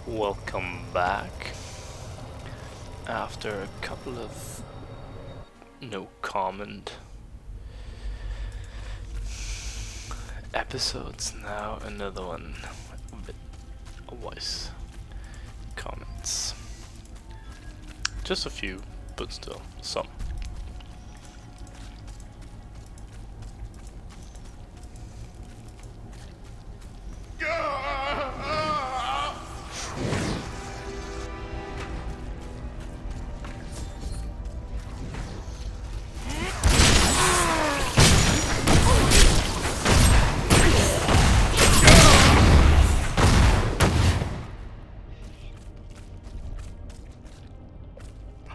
Welcome back after a couple of no comment episodes. Now another one with voice comments. Just a few, but still some.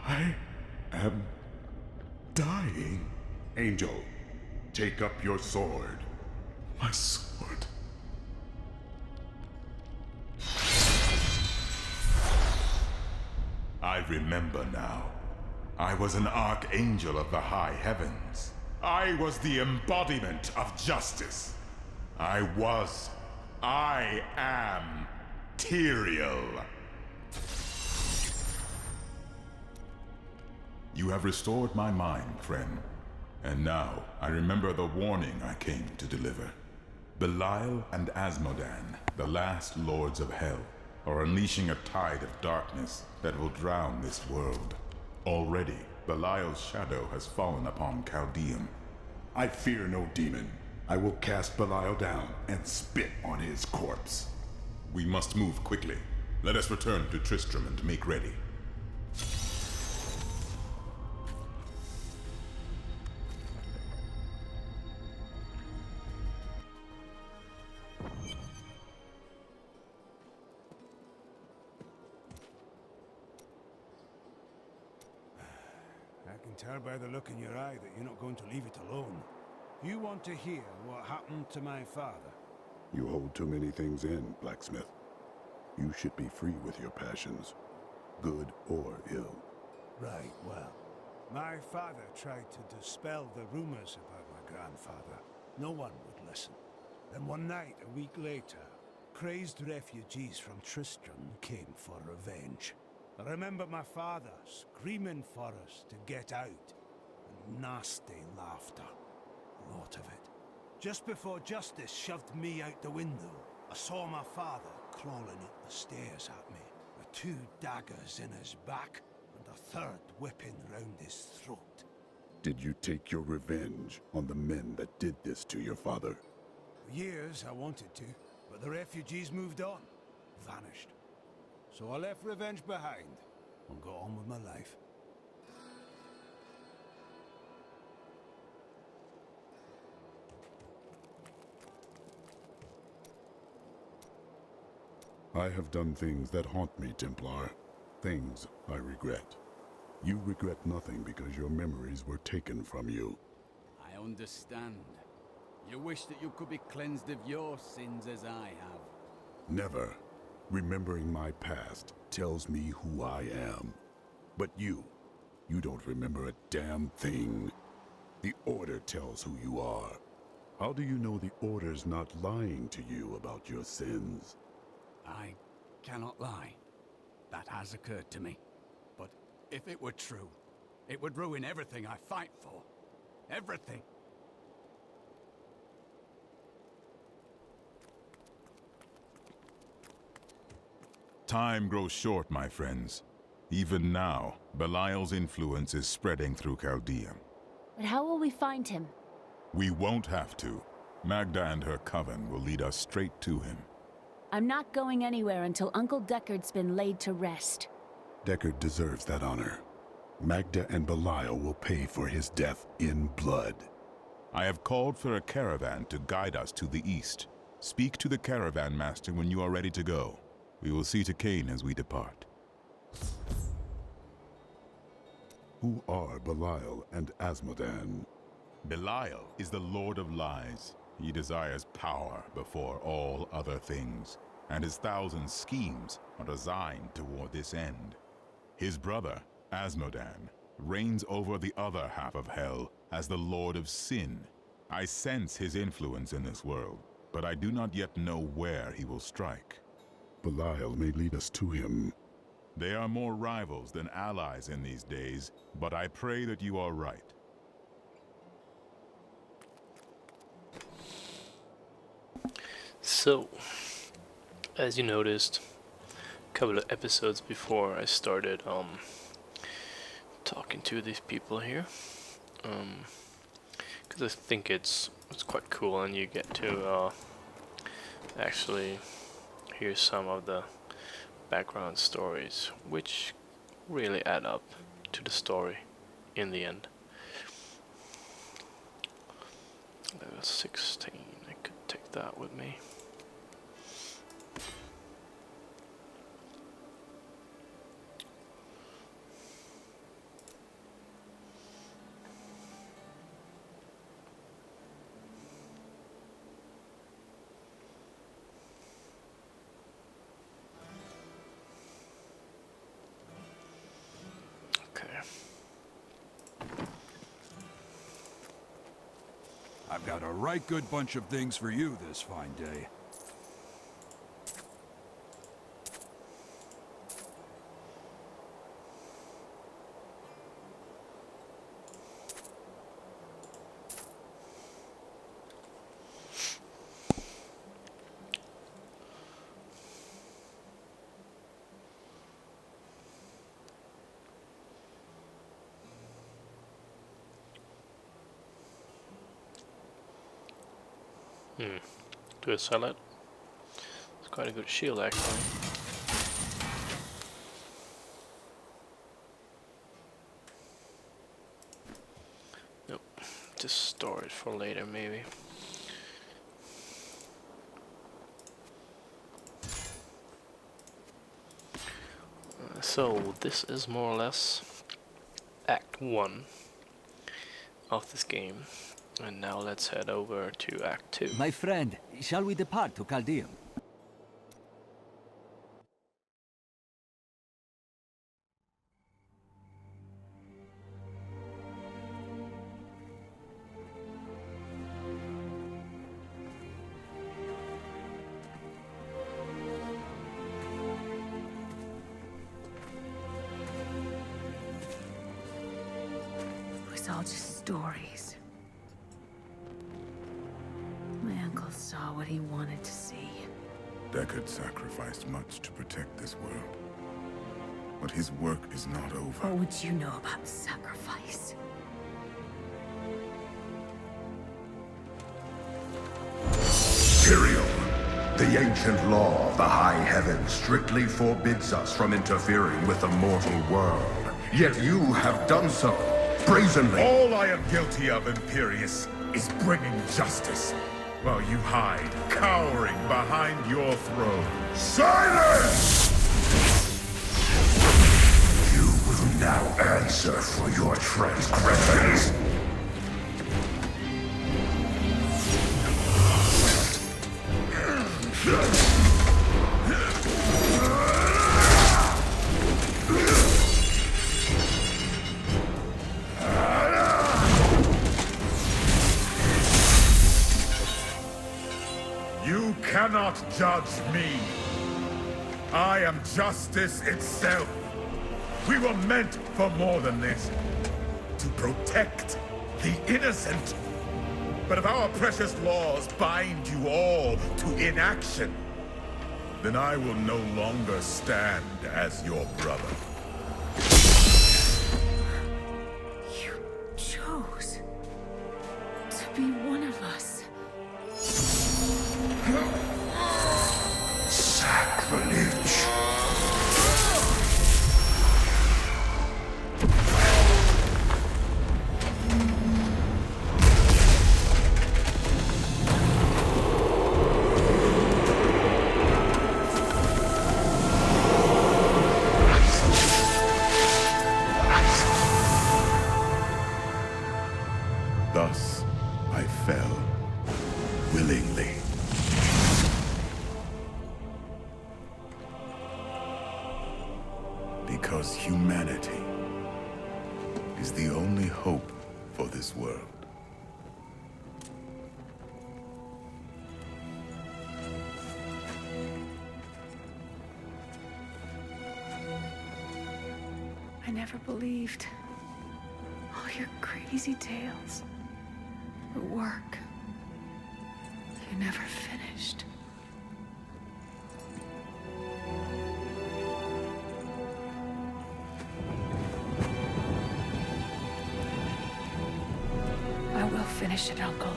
I am dying. Angel, take up your sword. My sword. I remember now. I was an archangel of the high heavens. I was the embodiment of justice. I am Tyrael. You have restored my mind, friend. And now I remember the warning I came to deliver. Belial and Asmodan, the last lords of hell, are unleashing a tide of darkness that will drown this world. Already, Belial's shadow has fallen upon Chaldeum. I fear no demon. I will cast Belial down and spit on his corpse. We must move quickly. Let us return to Tristram and make ready. I can tell by the look in your eye that you're not going to leave it alone. You want to hear what happened to my father? You hold too many things in, blacksmith. You should be free with your passions, good or ill. Right, well, my father tried to dispel the rumors about my grandfather. No one would listen. Then one night, a week later, crazed refugees from Tristram came for revenge. I remember my father screaming for us to get out, and nasty laughter. A lot of it. Just before justice shoved me out the window, I saw my father crawling up the stairs at me, with 2 daggers in his back and a third whipping round his throat. Did you take your revenge on the men that did this to your father? For years I wanted to, but the refugees moved on, vanished. So I left revenge behind and got on with my life. I have done things that haunt me, Templar. Things I regret. You regret nothing because your memories were taken from you. I understand. You wish that you could be cleansed of your sins as I have. Never. Remembering my past tells me who I am. But you don't remember a damn thing. The Order tells who you are. How do you know the Order's not lying to you about your sins? I cannot lie. That has occurred to me. But if it were true, it would ruin everything I fight for. Everything. Time grows short, my friends. Even now, Belial's influence is spreading through Chaldeum. But how will we find him? We won't have to. Magda and her coven will lead us straight to him. I'm not going anywhere until Uncle Deckard's been laid to rest. Deckard deserves that honor. Magda and Belial will pay for his death in blood. I have called for a caravan to guide us to the east. Speak to the caravan master when you are ready to go. We will see to Cain as we depart. Who are Belial and Asmodan? Belial is the Lord of Lies. He desires power before all other things, and his 1,000 schemes are designed toward this end. His brother, Asmodan, reigns over the other half of hell as the Lord of Sin. I sense his influence in this world, but I do not yet know where he will strike. Belial may lead us to him. They are more rivals than allies in these days, but I pray that you are right. So, as you noticed, a couple of episodes before I started talking to these people here, because I think it's quite cool, and you get to actually hear some of the background stories, which really add up to the story in the end. Level 16, I could take that with me. I've got a right good bunch of things for you this fine day. Do I sell it? It's quite a good shield actually. Nope, just store it for later maybe. So this is more or less Act 1 of this game. And now let's head over to Act 2. My friend, shall we depart to Chaldeum? It was all just stories. My uncle saw what he wanted to see. Deckard sacrificed much to protect this world. But his work is not over. What would you know about sacrifice? Tyrael, the ancient law of the high heavens strictly forbids us from interfering with the mortal world. Yet you have done so, brazenly. All I am guilty of, Imperius, is bringing justice, while you hide, cowering behind your throne. Silence! You will now answer for your transgressions. You cannot judge me. I am justice itself. We were meant for more than this. To protect the innocent. But if our precious laws bind you all to inaction, then I will no longer stand as your brother. You chose to be one of us. Sacrilege. Thus, I fell willingly. Because humanity is the only hope for this world. never believed. All your crazy tales. The work. You never finished. I will finish it, Uncle.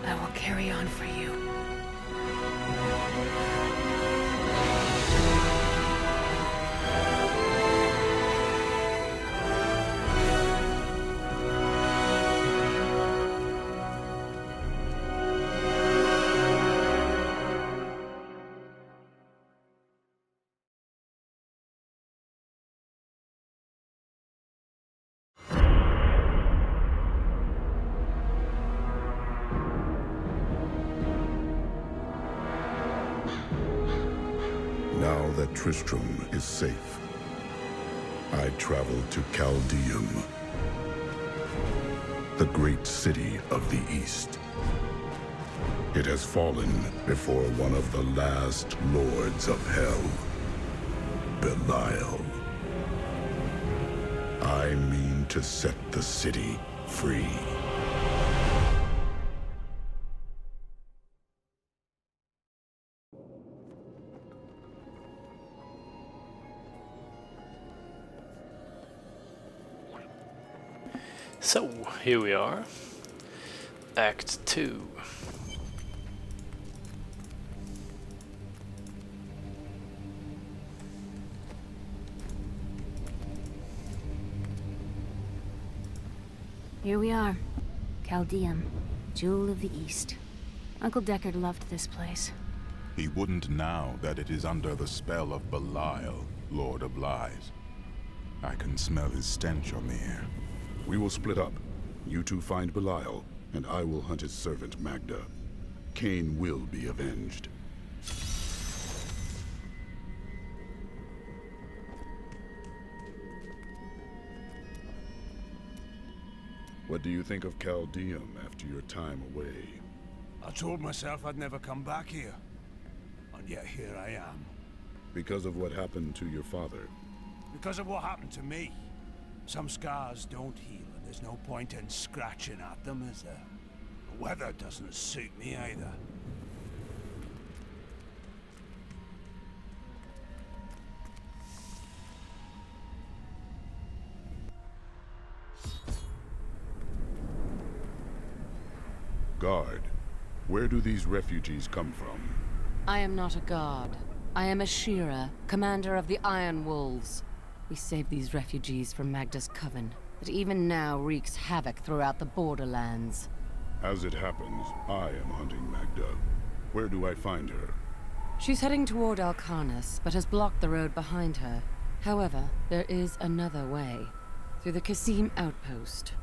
I will carry on for you. Now that Tristram is safe, I travel to Caldeum, the great city of the East. It has fallen before one of the last lords of hell, Belial. I mean to set the city free. So, here we are. Act 2. Here we are. Caldeum, Jewel of the East. Uncle Deckard loved this place. He wouldn't now that it is under the spell of Belial, Lord of Lies. I can smell his stench on the air. We will split up. You two find Belial, and I will hunt his servant Magda. Cain will be avenged. What do you think of Caldeum after your time away? I told myself I'd never come back here. And yet here I am. Because of what happened to your father? Because of what happened to me. Some scars don't heal, and there's no point in scratching at them, is there? The weather doesn't suit me either. Guard, where do these refugees come from? I am not a guard. I am a Shearer, commander of the Iron Wolves. We saved these refugees from Magda's coven, that even now wreaks havoc throughout the borderlands. As it happens, I am hunting Magda. Where do I find her? She's heading toward Alcarnus, but has blocked the road behind her. However, there is another way, through the Kasim outpost.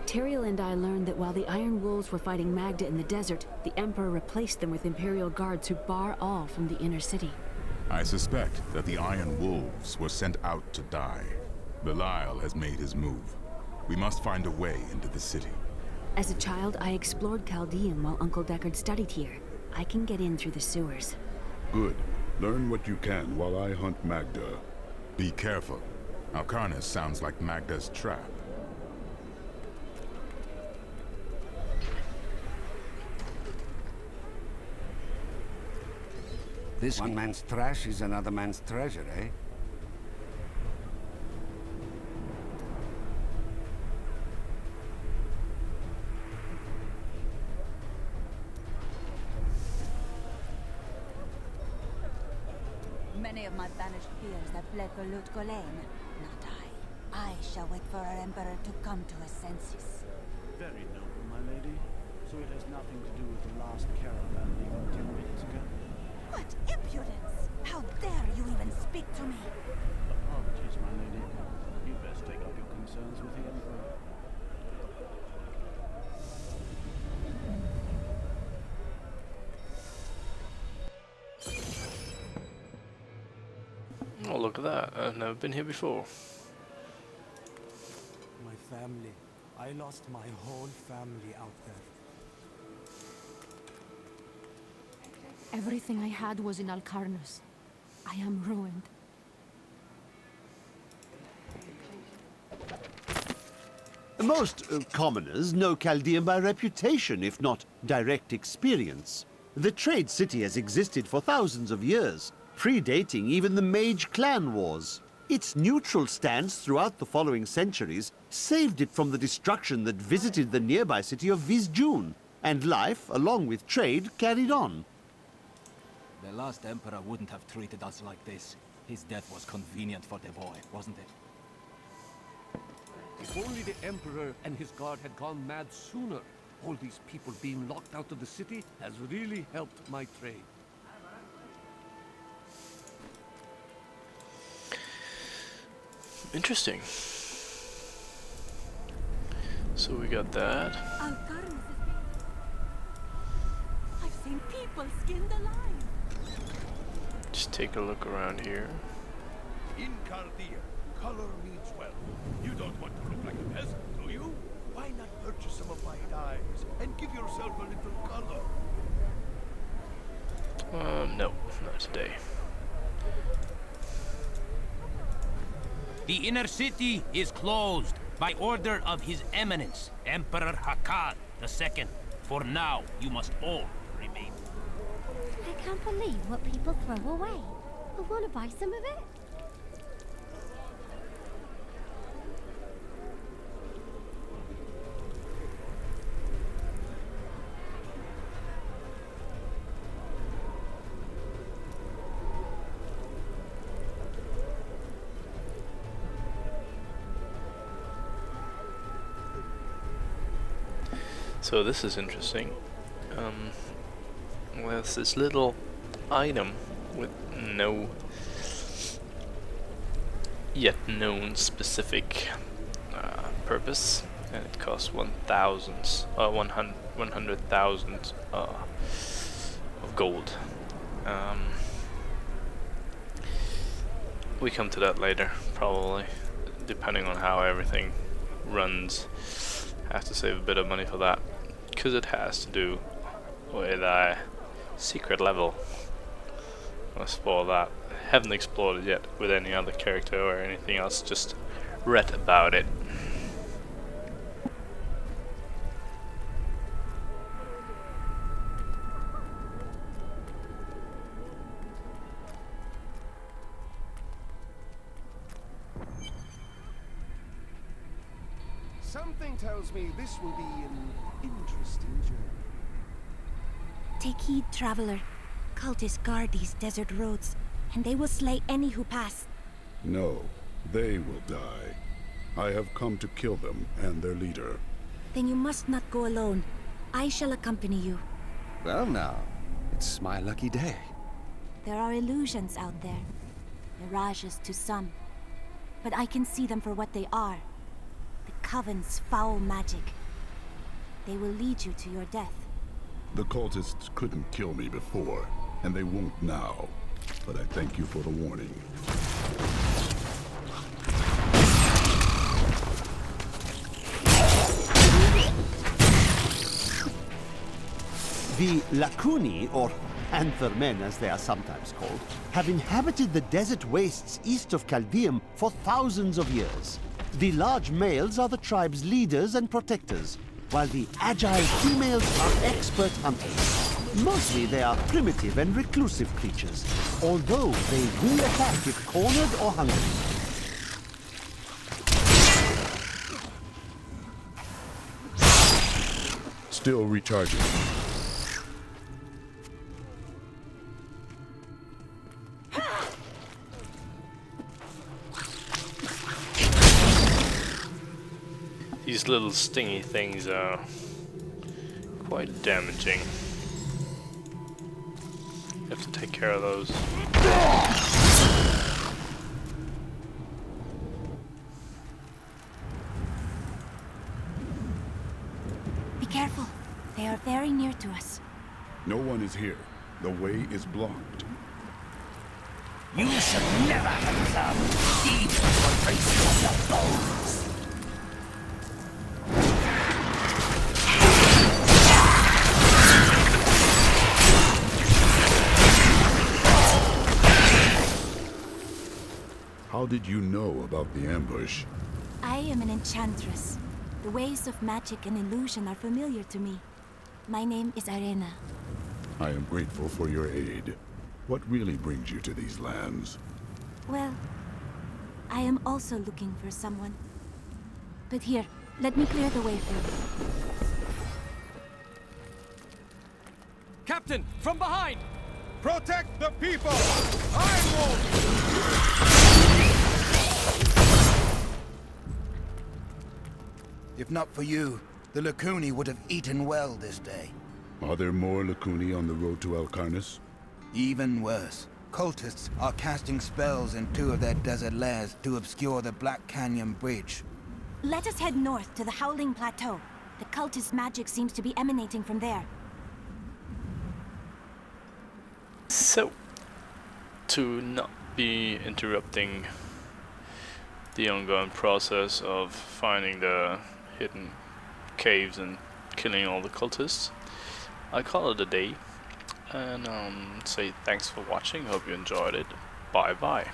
Tyrael and I learned that while the Iron Wolves were fighting Magda in the desert, the Emperor replaced them with Imperial guards who bar all from the inner city. I suspect that the Iron Wolves were sent out to die. Belial has made his move. We must find a way into the city. As a child, I explored Caldeum while Uncle Deckard studied here. I can get in through the sewers. Good. Learn what you can while I hunt Magda. Be careful. Alcarnus sounds like Magda's trap. This one man's trash is another man's treasure, eh? Many of my banished peers have fled for Lut Gholein. Not I. I shall wait for our Emperor to come to his senses. Very noble, my lady. So it has nothing to do with the last caravan leaving 10 minutes ago? What impudence! How dare you even speak to me? Apologies, my lady. You'd best take up your concerns with the Emperor. Oh, look at that. I've never been here before. My family. I lost my whole family out there. Everything I had was in Alcarnus. I am ruined. Most commoners know Chaldean by reputation, if not direct experience. The trade city has existed for thousands of years, predating even the Mage clan wars. Its neutral stance throughout the following centuries saved it from the destruction that visited the nearby city of Vizjun, and life, along with trade, carried on. The last Emperor wouldn't have treated us like this. His death was convenient for the boy, wasn't it? If only the Emperor and his guard had gone mad sooner. All these people being locked out of the city has really helped my trade. Interesting. So we got that. Alcarnus is being... I've seen people skinned alive. Just take a look around here. In Chaldea, color means wealth. You don't want to look like a peasant, do you? Why not purchase some of my dyes and give yourself a little color? No, not today. The inner city is closed by order of His Eminence, Emperor Hakad II. For now, you must all remain. I can't believe what people throw away. I want to buy some of it. So this is interesting. Well, it's this little item with no yet known specific purpose, and it costs 100,000 of gold. We come to that later, probably, depending on how everything runs. Have to save a bit of money for that, because it has to do with a secret level. I'll spoil that. Haven't explored it yet with any other character or anything else, just read about it. Something tells me this will be an interesting journey. Take heed, traveler. Cultists guard these desert roads, and they will slay any who pass. No, they will die. I have come to kill them and their leader. Then you must not go alone. I shall accompany you. Well now, it's my lucky day. There are illusions out there. Mirages to some. But I can see them for what they are. The Coven's foul magic. They will lead you to your death. The cultists couldn't kill me before, and they won't now. But I thank you for the warning. The Lacuni, or Anthermen as they are sometimes called, have inhabited the desert wastes east of Caldeum for thousands of years. The large males are the tribe's leaders and protectors, while the agile females are expert hunters. Mostly they are primitive and reclusive creatures, although they will attack if cornered or hungry. Still recharging. These little stingy things are quite damaging. You have to take care of those. Be careful. They are very near to us. No one is here. The way is blocked. You should never have come deep for traces of your bones. did you know about the ambush? I am an enchantress. The ways of magic and illusion are familiar to me. My name is Arena. I am grateful for your aid. What really brings you to these lands? Well, I am also looking for someone. But here, let me clear the way for you. Captain, from behind! Protect the people! Iron Wolf! If not for you, the Lacuni would have eaten well this day. Are there more Lacuni on the road to Alcarnus? Even worse. Cultists are casting spells in 2 of their desert lairs to obscure the Black Canyon Bridge. Let us head north to the Howling Plateau. The cultist magic seems to be emanating from there. So, to not be interrupting the ongoing process of finding the hidden caves and killing all the cultists, I call it a day and say thanks for watching. Hope you enjoyed it. Bye bye.